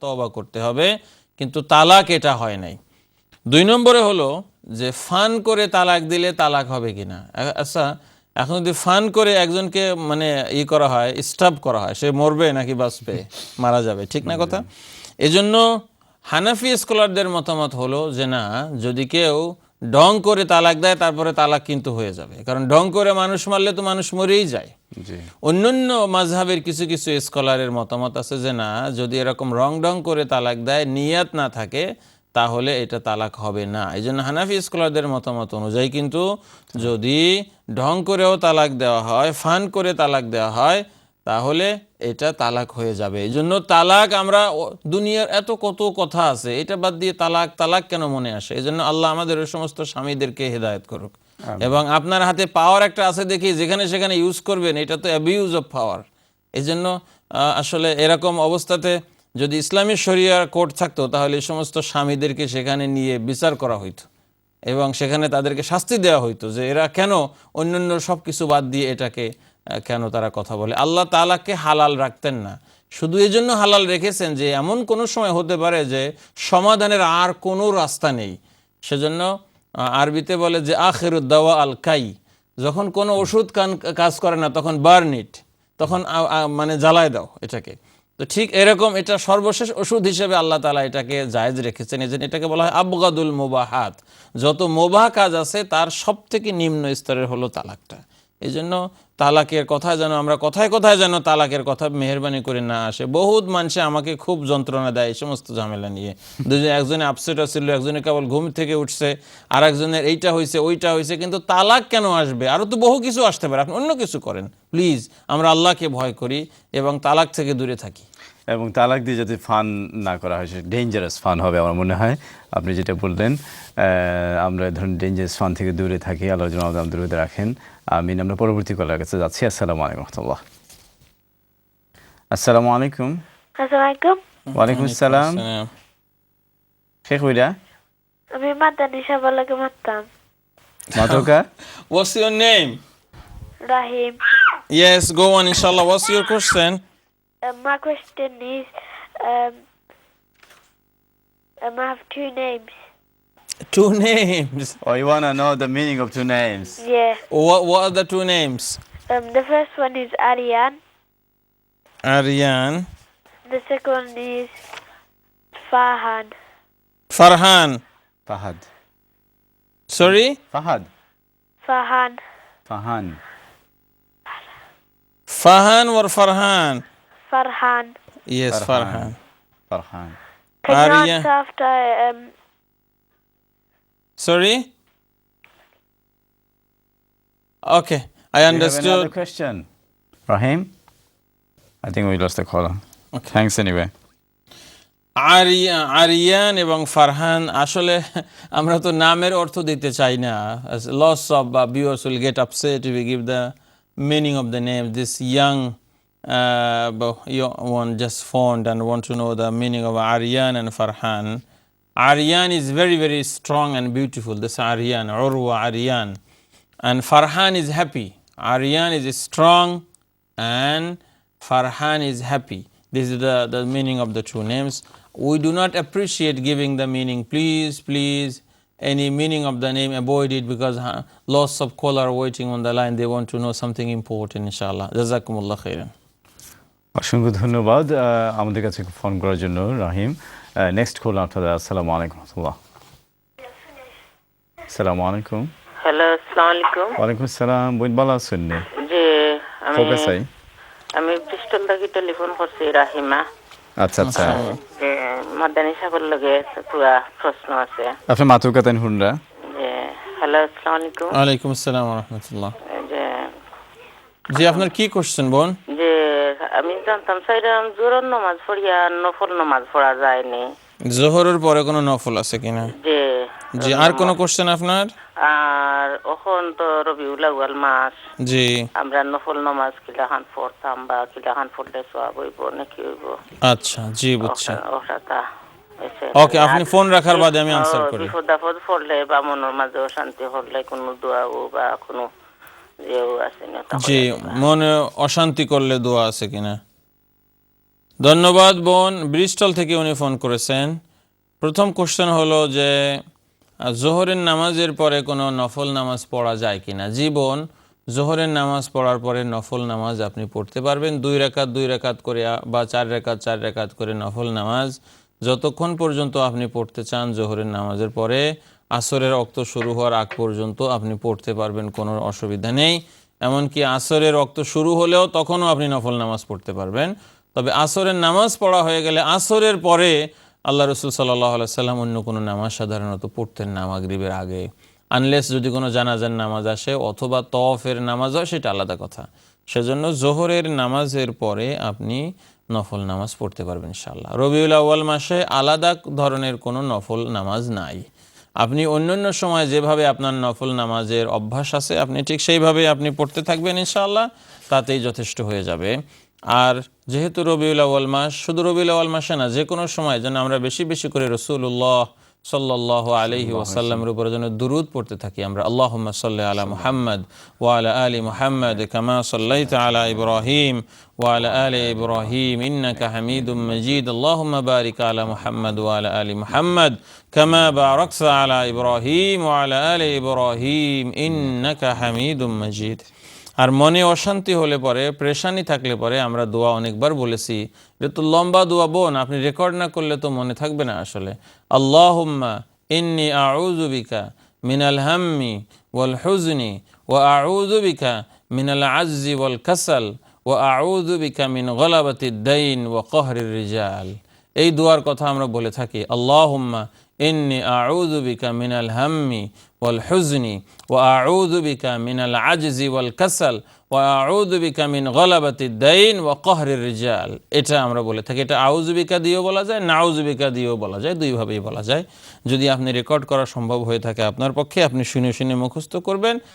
তওবা করতে হবে, কিন্তু তালাক এটা হয় নাই। 2 নম্বরে হলো যে ফান করে তালাক দিলে তালাক হবে কিনা। আচ্ছা, এখন যদি ফান করে একজনকে মানে করা হয়, স্টাব করা হয়, সে মরবে নাকি বাঁচবে? মারা যাবে, ঠিক না কথা? এজন্য হানাফি স্কলারদের মতামত হলো যে না, যদি কেউ ঢং করে তালাক দেয় তারপরে তালাক কিন্তু হয়ে যাবে, কারণ ঢং করে মানুষ মারলে তো মানুষ মরেই যায়। অন্যান্য মাযহাবের কিছু কিছু স্কলারের মতামত আছে যে না, যদি এরকম রং ঢং করে তালাক দেয়, নিয়াত না থাকে, তাহলে এটা তালাক হবে না। এই জন্য হানাফি স্কলারদের মতামত অনুযায়ী কিন্তু যদি ঢং করেও তালাক দেওয়া হয়, ফান করে তালাক দেওয়া হয়, তাহলে এটা তালাক হয়ে যাবে। এই জন্য তালাক, আমরা দুনিয়ার এত কত কথা আছে, এটা বাদ দিয়ে তালাক তালাক কেন মনে আসে? এই জন্য আল্লাহ আমাদের ওই সমস্ত স্বামীদেরকে হেদায়েত করুক। এবং আপনার হাতে পাওয়ার একটা আছে দেখি, যেখানে সেখানে ইউজ করবেন, এটা তো অ্যাবিউজ অফ পাওয়ার। এই জন্য আসলে এরকম অবস্থাতে যদি ইসলামী শরিয়া কোর্ট থাকতো, তাহলে এই সমস্ত স্বামীদেরকে সেখানে নিয়ে বিচার করা হইতো এবং সেখানে তাদেরকে শাস্তি দেওয়া হইতো যে এরা কেন অন্যান্য সব কিছু বাদ দিয়ে এটাকে কেন তারা কথা বলে। আল্লাহ তাআলাকে হালাল রাখতেন না, শুধু এই জন্য হালাল রেখেছেন যে এমন কোনো সময় হতে পারে যে সমাধানের আর কোনো রাস্তা নেই। সেজন্য আরবিতে বলে যে আখিরুদ দাওয়া আল কাই, যখন কোনো ওষুধ কাজ করে না তখন বার্ন ইট, তখন মানে জ্বালায় দাও এটাকে। তো ঠিক এরকম এটা সর্বশেষ ওষুধ হিসেবে আল্লাহ তাআলা এটাকে জায়েজ রেখেছেন। এই জন্য এটাকে বলা হয় আবগাদুল মুবাহাত। যত মুবাহ কাজ আছে তার সব থেকে নিম্ন স্তরের হলো তালাকটা। এই জন্য তালাকের কথা যেন আমরা কথায় কথায় যেন তালাকের কথা মেহরবানি করে না আসে। বহুত মানুষে আমাকে খুব যন্ত্রণা দেয় এই সমস্ত ঝামেলা নিয়ে। একজনে আপসেট ছিল, একজনে কেবল ঘুম থেকে উঠছে, আর একজনের এইটা হয়েছে ওইটা হয়েছে, কিন্তু তালাক কেন আসবে? আরও তো বহু কিছু আসতে পারে, আপনি অন্য কিছু করেন। প্লিজ আমরা আল্লাহকে ভয় করি এবং তালাক থেকে দূরে থাকি। এবং তালাক দিয়ে যদি ফান না করা হয়, সে ডেঞ্জারাস ফান হবে আমার মনে হয়। আপনি যেটা বললেন, আমরা ধরুন ডেঞ্জারাস ফান থেকে দূরে থাকি, আল্লাহ যেন আমাদের দূরে রাখেন। আমিন। আমরা পরবর্তী কলার কাছে যাচ্ছি। আসসালামু আলাইকুম রহমতুল্লাহ। আসসালামু আলাইকুম। আসসালামাইকুম। ওয়ালাইকুম আসসালাম। শেখ উইরা, আমি মাদানী সাবালাকে মারতাম। মাতোকা। What's your name? Rahim. Yes, go on inshallah. What's your question? My question is, I have two names. 2 names. Oh, you want to know the meaning of two names? Yeah. What are the 2 names? The first one is Aryan. Aryan. The second one is Farhan. Farhan. Fahad. Sorry? Fahad. Farhan. Fahan. Fahan or Farhan? Farhan. Yes, Farhan. Farhan. Can you Aryan. answer after Sorry? Okay, I Do you have understood. another question? Rahim? I think we lost the caller. Okay. Thanks anyway. Aryan এবং ফারহান, আসলে আমরা তো নামের অর্থ দিতে চাই না। Loss of বা viewers will get upset if we give the meaning of the name. This young one just phoned and want to know the meaning of Aryan and Farhan. Aryan is very, very strong and beautiful. This Aryan, Urwa Aryan. And Farhan is happy. Aryan is strong and Farhan is happy. This is the meaning of the 2 names. We do not appreciate giving the meaning. Please, any meaning of the name, avoid it, because lots of caller waiting on the line. They want to know something important, inshallah. Jazakumullah khairan. অসংখ্য ধন্যবাদ আমাদের কাছে phone করার জন্য রাহিম। Next call আপনাদের। আসসালামু আলাইকুম রহমতুল্লাহ। আসসালামু আলাইকুম। হ্যালো, আসসালামু আলাইকুম। ওয়ালাইকুম আসসালাম। বোন ভালো আছেন? জি, আমি পিস্তল থেকে টেলিফোন করছি, রাহিমা। আচ্ছা আচ্ছা। মাদানী সাহেবের লগে পুরা প্রশ্ন আছে। আপনি মাতুকা তাইন হুনরা? জি, হ্যালো, আসসালামু আলাইকুম। ওয়ালাইকুম আসসালাম ওয়া রাহমাতুল্লাহ। জি, আপনার কি কোশ্চেন বোন? যে আমি জানতাম চাইলাম জোহর নামাজ পড়িয়া নফল নামাজ পড়া যায়নি। জোহরের পরে কোনো নফল আছে কিনা? জি, আর কোনো কোশ্চেন আপনার? আর এখন তো রবিউল আউয়াল মাস। জি, আমরা নফল নামাজ কিলাখান পড়তাম বা কিলাখান পড়লে সওয়াব হইব নাকি হইব? আচ্ছা, জি বুঝছি। ওটা ওকে, আপনি ফোন রাখার বাদে আমি আনসার করি। বিপদ আপদ পড়লে বা মনের মাঝে অশান্তি হলে কোনো দোয়া বা কোনো ইয়েও আছে না? জি, মনে অশান্তি করলে দোয়া আছে কিনা? ধন্যবাদ বোন, ব্রিস্টল থেকে উনি ফোন করেছেন। প্রথম কোশ্চেন হলো যে জোহরের নামাজের পরে কোনো নফল নামাজ পড়া যায় কিনা। জি বোন, জোহরের নামাজ পড়ার পরে নফল নামাজ আপনি পড়তে পারবেন, 2 রাকাত করে বা 4 রাকাত করে নফল নামাজ যতক্ষণ পর্যন্ত আপনি পড়তে চান জোহরের নামাজের পরে আসরের ওয়াক্ত শুরু হওয়ার আগ পর্যন্ত আপনি পড়তে পারবেন, কোনো অসুবিধা নেই। এমনকি আসরের ওয়াক্ত শুরু হলেও তখনও আপনি নফল নামাজ পড়তে পারবেন। তবে আসরের নামাজ পড়া হয়ে গেলে আসরের পরে আল্লাহ রসুল সাল্লাল্লাহু আলাইহি সাল্লাম অন্য কোনো নামাজ সাধারণত পড়তেন না মাগরিবের আগে, আনলেস যদি কোনো জানাজার নামাজ আসে অথবা তওয়াফের নামাজ হয়, সেটা আলাদা কথা। সেজন্য জোহরের নামাজের পরে আপনি নফল নামাজ পড়তে পারবেন ইনশাআল্লাহ। রবিউল আউয়াল মাসে আলাদা ধরনের কোনো নফল নামাজ নাই। আপনি অন্যান্য সময় যেভাবে আপনার নফল নামাজের অভ্যাস আছে আপনি ঠিক সেইভাবে আপনি পড়তে থাকবেন ইনশাআল্লাহ, তাতেই যথেষ্ট হয়ে যাবে। আর যেহেতু রবিউল আউয়াল মাস, শুধু রবিউল আউয়াল মাসে না, যে কোনো সময় যেন আমরা বেশি বেশি করে রাসূলুল্লাহ সাল্লাল্লাহু আলাইহি ওয়াসাল্লামের উপরে যেন দুরূদ পড়তে থাকি আমরা। আল্লাহুম্মা সাল্লি আলা মুহাম্মাদ ওয়া আলা আলি মুহাম্মাদ কামা সাল্লাইতা আলা ইব্রাহিম ওয়া আলা আলি ইব্রাহিম ইন্নাকা হামিদুম মাজিদ। আল্লাহুম্মা বারিক আলা মুহাম্মাদ ওয়া আলা আলি মুহাম্মাদ কামা বারাকতা আলা ইব্রাহিম ওয়া আলা আলি ইব্রাহিম ইন্নাকা হামিদুম মাজিদ। আর মনে অশান্তি হলে পরে, পেরেশানি থাকলে পরে আমরা দোয়া অনেকবার বলেছি, এটা তো লম্বা দোয়া বোন, আপনি রেকর্ড না করলে তো মনে থাকবে না আসলে। আল্লাহুম্মা ইন্নী আউযু বিকা মিনাল হাম্মি ওয়াল হুজনি ওয়া আউযু বিকা মিনাল আজ্জি ওয়াল কাসাল ওয়া আউযু বিকা মিন গলাবাতিদ দাইন ওয়া কহরির রিজাল। এই দোয়ার কথা আমরা বলে থাকি, আল্লাহুম্মা ইন্নী আউযু বিকা মিনাল হাম্মি ওয়াল হুজনি ওয়া আউযু বিকা মিনাল আজজি ওয়াল কাসাল ওয়া আউযু বিকা মিন গলাবাতিদ দাইন ওয়া কহরির রিজাল। এটা আমরা বলে থাকি। এটা আউযু বিকা দিয়েও বলা যায়, নাউযু বিকা দিয়েও বলা যায়, দুইভাবেই বলা যায়। যদি আপনি রেকর্ড করা সম্ভব হয়ে থাকে আপনার পক্ষে, আপনি শুনে শুনে মুখস্থ করবেন।